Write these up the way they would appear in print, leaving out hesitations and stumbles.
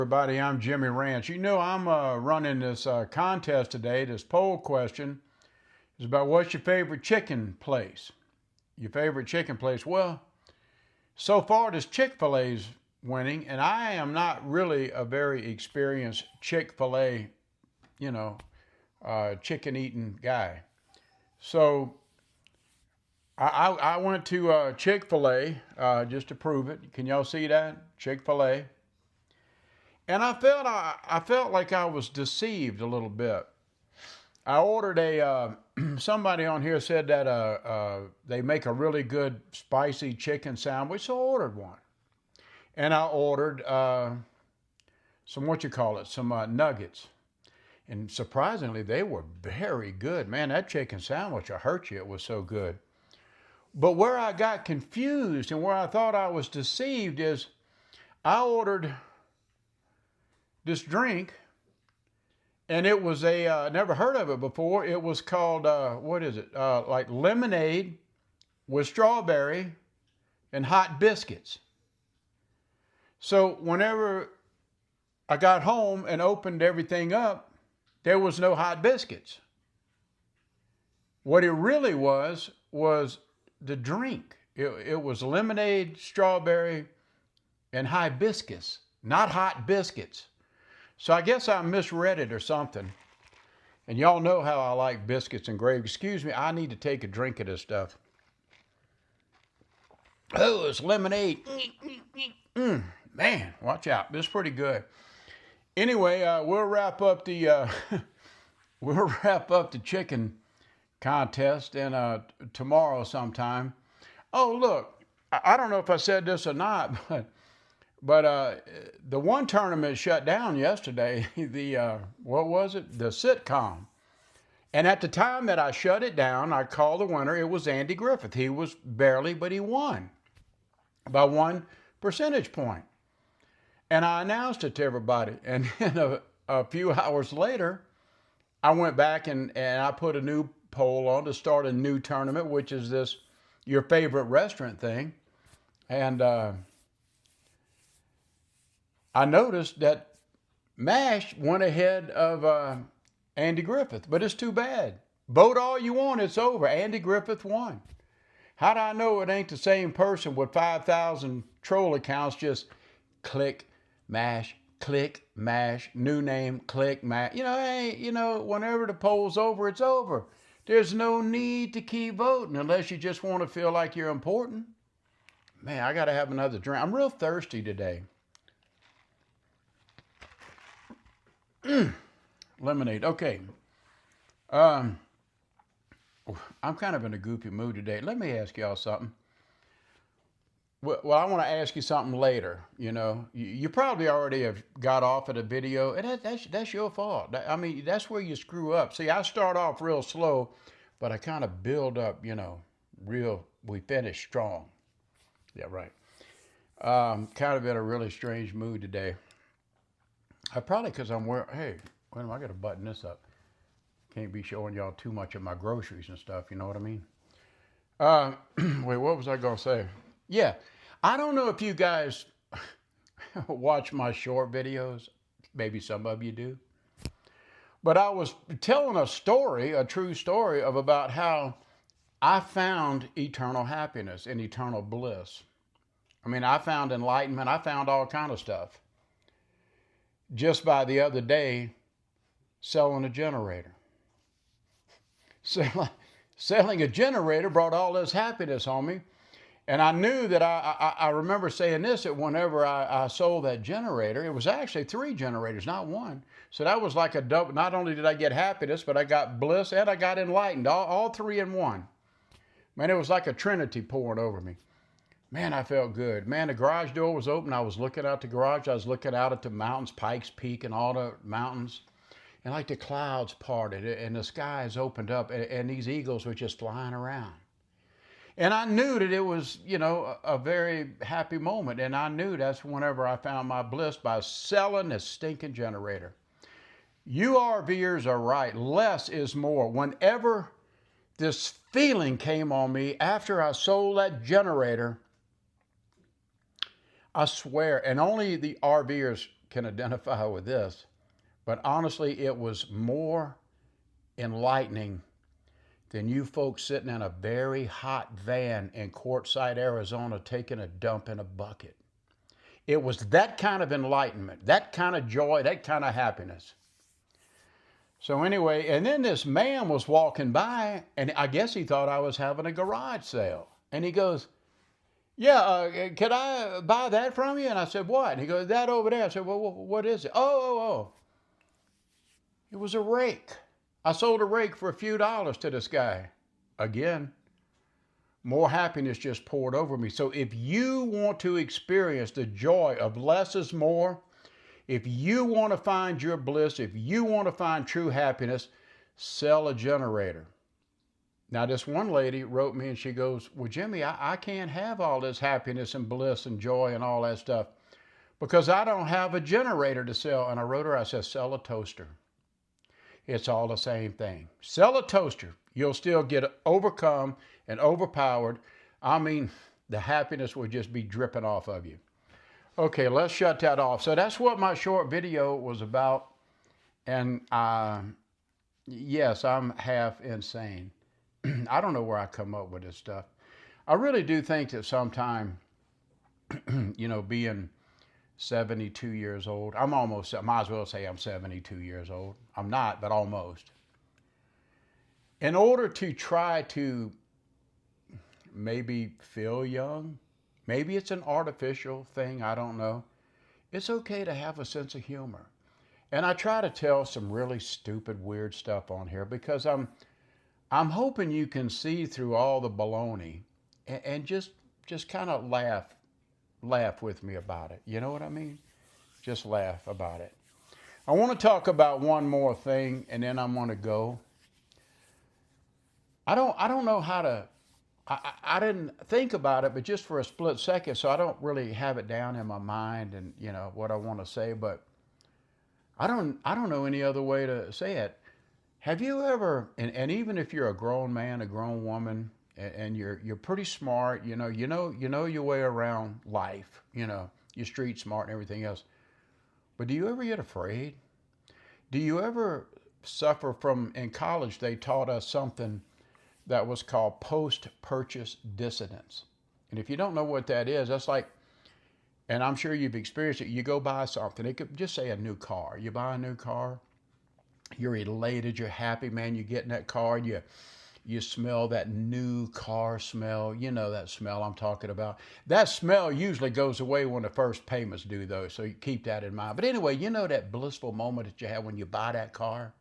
Everybody, I'm Jimmy Ranch. You know, I'm running this contest today. This poll question is about what's your favorite chicken place? Your favorite chicken place? Well, so far this Chick-fil-A's winning, and I am not really a very experienced Chick-fil-A, you know, chicken eating guy. So I went to Chick-fil-A just to prove it. Can y'all see that? Chick-fil-A. And I felt like I was deceived a little bit. I ordered somebody on here said that they make a really good spicy chicken sandwich, so I ordered one. And I ordered some nuggets. And surprisingly, they were very good. Man, that chicken sandwich, I hurt you, it was so good. But where I got confused and where I thought I was deceived is I ordered this drink, and it was never heard of it before. It was called, what is it? Like lemonade with strawberry and hot biscuits. So whenever I got home and opened everything up, there was no hot biscuits. What it really was the drink. It was lemonade, strawberry, and hibiscus, not hot biscuits. So I guess I misread it or something. And y'all know how I like biscuits and gravy. Excuse me, I need to take a drink of this stuff. Oh, it's lemonade. Man, watch out. This is pretty good. Anyway, we'll wrap up the chicken contest and tomorrow sometime. Oh, look, I don't know if I said this or not, but the one tournament shut down yesterday, what was it? The sitcom. And at the time that I shut it down, I called the winner. It was Andy Griffith. He was barely, but he won by 1 percentage point. And I announced it to everybody. And then a few hours later, I went back and I put a new poll on to start a new tournament, which is this your favorite restaurant thing. And I noticed that MASH went ahead of Andy Griffith, but it's too bad. Vote all you want, it's over. Andy Griffith won. How do I know it ain't the same person with 5,000 troll accounts just click, MASH, new name, click, MASH. Whenever the poll's over, it's over. There's no need to keep voting unless you just want to feel like you're important. Man, I got to have another drink. I'm real thirsty today. Lemonade. Okay. I'm kind of in a goofy mood today. Let me ask y'all something. Well, I want to ask you something later. You know, you probably already have got off at a video, and that's your fault. I mean, that's where you screw up. See, I start off real slow, but I kind of build up. We finish strong. Yeah, right. Kind of in a really strange mood today. Probably because I'm wearing, hey, wait a minute, I got to button this up. Can't be showing y'all too much of my groceries and stuff, you know what I mean? Wait, what was I going to say? Yeah, I don't know if you guys watch my short videos. Maybe some of you do. But I was telling a true story of about how I found eternal happiness and eternal bliss. I mean, I found enlightenment. I found all kind of stuff. Just by the other day, selling a generator. Selling a generator brought all this happiness on me. And I knew that I remember saying this, that whenever I sold that generator, it was actually 3 generators, not 1. So that was like a double. Not only did I get happiness, but I got bliss and I got enlightened, all 3 in 1. Man, it was like a trinity pouring over me. Man, I felt good. Man, the garage door was open. I was looking out the garage. I was looking out at the mountains, Pikes Peak and all the mountains. And like the clouds parted and the skies opened up and these eagles were just flying around. And I knew that it was, a very happy moment. And I knew that's whenever I found my bliss by selling this stinking generator. You RVers are right. Less is more. Whenever this feeling came on me after I sold that generator, I swear, and only the RVers can identify with this, but honestly, it was more enlightening than you folks sitting in a very hot van in Quartzsite, Arizona, taking a dump in a bucket. It was that kind of enlightenment, that kind of joy, that kind of happiness. So anyway, and then this man was walking by, and I guess he thought I was having a garage sale. And he goes, yeah, could I buy that from you? And I said, what? And he goes, that over there. I said, well, what is it? Oh. It was a rake. I sold a rake for a few dollars to this guy. Again, more happiness just poured over me. So if you want to experience the joy of less is more, if you want to find your bliss, if you want to find true happiness, sell a generator. Now, this one lady wrote me and she goes, well, Jimmy, I can't have all this happiness and bliss and joy and all that stuff because I don't have a generator to sell. And I wrote her, I said, sell a toaster. It's all the same thing. Sell a toaster. You'll still get overcome and overpowered. I mean, the happiness will just be dripping off of you. Okay, let's shut that off. So that's what my short video was about. And yes, I'm half insane. I don't know where I come up with this stuff. I really do think that sometime, being 72 years old, I might as well say I'm 72 years old. I'm not, but almost. In order to try to maybe feel young, maybe it's an artificial thing, I don't know. It's okay to have a sense of humor. And I try to tell some really stupid, weird stuff on here because I'm hoping you can see through all the baloney and just kind of laugh with me about it. You know what I mean? Just laugh about it. I want to talk about one more thing and then I'm going to go. I don't know how to, I didn't think about it, but just for a split second, so I don't really have it down in my mind and what I want to say, but I don't know any other way to say it. Have you ever, and even if you're a grown man, a grown woman, and you're pretty smart, you know your way around life, you're street smart and everything else, but do you ever get afraid? Do you ever suffer from, in college they taught us something that was called post-purchase dissonance. And if you don't know what that is, that's like, and I'm sure you've experienced it, you go buy something, it could just say a new car. You buy a new car, you're elated, you're happy, man, you get in that car, you smell that new car smell, that smell I'm talking about. That smell usually goes away when the first payment's due though, so you keep that in mind. But anyway, that blissful moment that you have when you buy that car?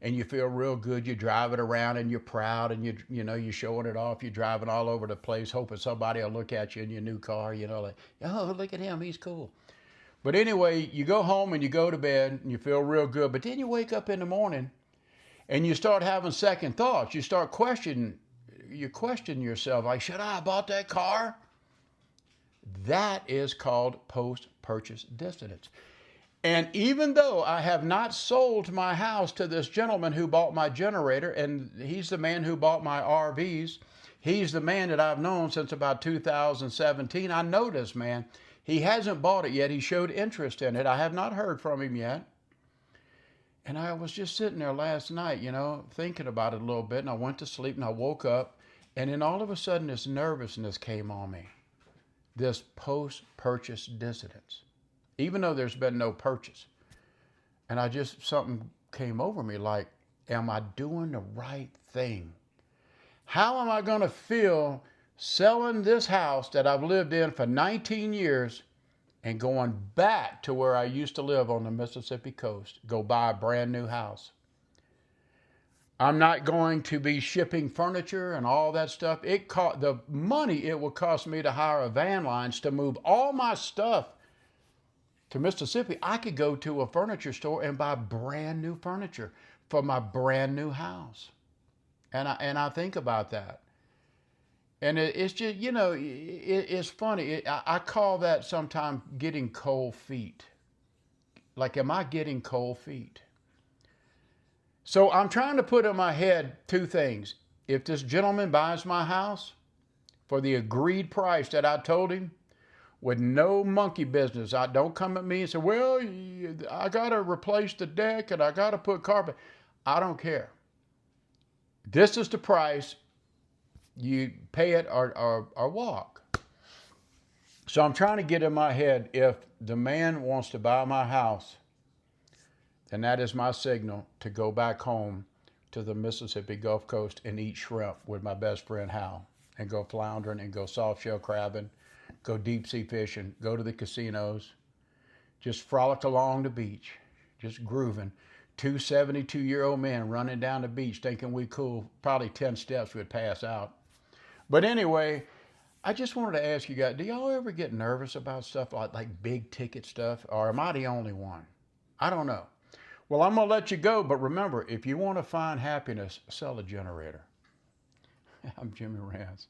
And you feel real good. You drive it around and you're proud and you're showing it off. You're driving all over the place, hoping somebody will look at you in your new car, like, oh, look at him, he's cool. But anyway, you go home and you go to bed and you feel real good. But then you wake up in the morning and you start having second thoughts. You start questioning yourself, like, should I have bought that car? That is called post-purchase dissonance. And even though I have not sold my house to this gentleman who bought my generator, and he's the man who bought my RVs, he's the man that I've known since about 2017. I know this man. He hasn't bought it yet. He showed interest in it. I have not heard from him yet. And I was just sitting there last night, thinking about it a little bit, and I went to sleep and I woke up, and then all of a sudden this nervousness came on me, this post-purchase dissonance. Even though there's been no purchase. And something came over me like, am I doing the right thing? How am I going to feel selling this house that I've lived in for 19 years and going back to where I used to live on the Mississippi coast, go buy a brand new house? I'm not going to be shipping furniture and all that stuff. The money it will cost me to hire a van lines to move all my stuff to Mississippi. I could go to a furniture store and buy brand new furniture for my brand new house. And I think about that. And it's just, it's funny. I call that sometimes getting cold feet. Like, am I getting cold feet? So I'm trying to put in my head two things. If this gentleman buys my house for the agreed price that I told him, with no monkey business. I don't come at me and say, well, I got to replace the deck and I got to put carpet. I don't care. This is the price. You pay it or walk. So I'm trying to get in my head, if the man wants to buy my house, then that is my signal to go back home to the Mississippi Gulf Coast and eat shrimp with my best friend Hal, and go floundering and go soft shell crabbing, go deep sea fishing, go to the casinos, just frolic along the beach, just grooving. Two 72-year-old men running down the beach thinking we cool. Probably 10 steps we'd pass out. But anyway, I just wanted to ask you guys, do y'all ever get nervous about stuff like big ticket stuff? Or am I the only one? I don't know. Well, I'm going to let you go, but remember, if you want to find happiness, sell a generator. I'm Jimmy Rance.